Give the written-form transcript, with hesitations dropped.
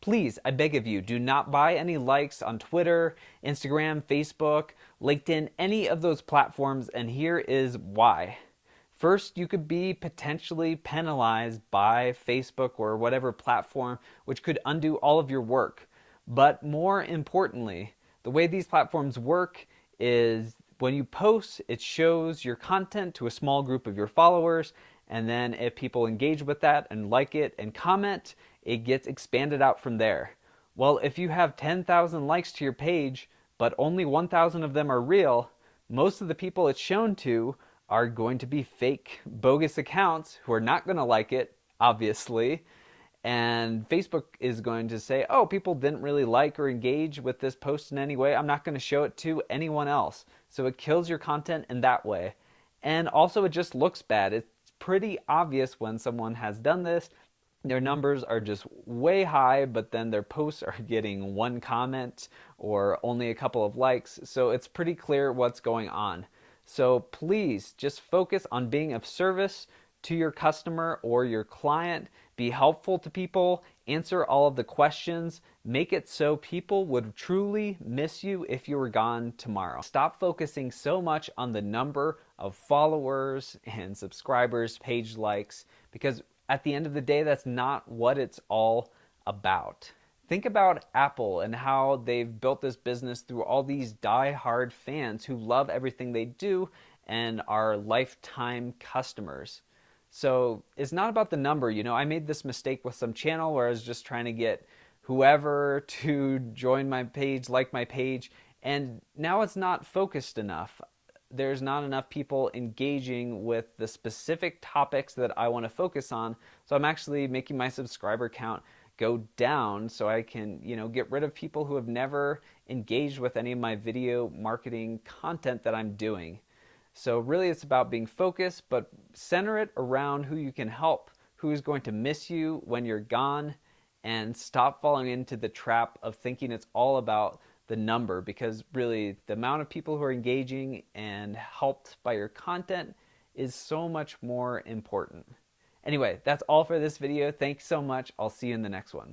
Please, I beg of you, do not buy any likes on Twitter, Instagram, Facebook, LinkedIn, any of those platforms, and here is why. First, you could be potentially penalized by Facebook or whatever platform, which could undo all of your work. But more importantly, the way these platforms work is when you post, it shows your content to a small group of your followers, and then if people engage with that and like it and comment, it gets expanded out from there. Well, if you have 10,000 likes to your page, but only 1,000 of them are real, most of the people it's shown to are going to be fake, bogus accounts who are not going to like it, obviously. And Facebook is going to say, oh, people didn't really like or engage with this post in any way. I'm not going to show it to anyone else. So it kills your content in that way. And also, it just looks bad. It's pretty obvious when someone has done this. Their numbers are just way high, but then their posts are getting one comment or only a couple of likes. So it's pretty clear what's going on. So please just focus on being of service to your customer or your client. Be helpful to people, answer all of the questions, make it so people would truly miss you if you were gone tomorrow. Stop focusing so much on the number of followers and subscribers, page likes, because at the end of the day, that's not what it's all about. Think about Apple and how they've built this business through all these die-hard fans who love everything they do and are lifetime customers. So it's not about the number. I made this mistake with some channel where I was just trying to get whoever to join my page, like my page, and now it's not focused enough. There's not enough people engaging with the specific topics that I want to focus on. So I'm actually making my subscriber count go down so I can, get rid of people who have never engaged with any of my video marketing content that I'm doing. So really it's about being focused, but center it around who you can help, who is going to miss you when you're gone, and stop falling into the trap of thinking it's all about the number, because really the amount of people who are engaging and helped by your content is so much more important. Anyway, that's all for this video. Thanks so much. I'll see you in the next one.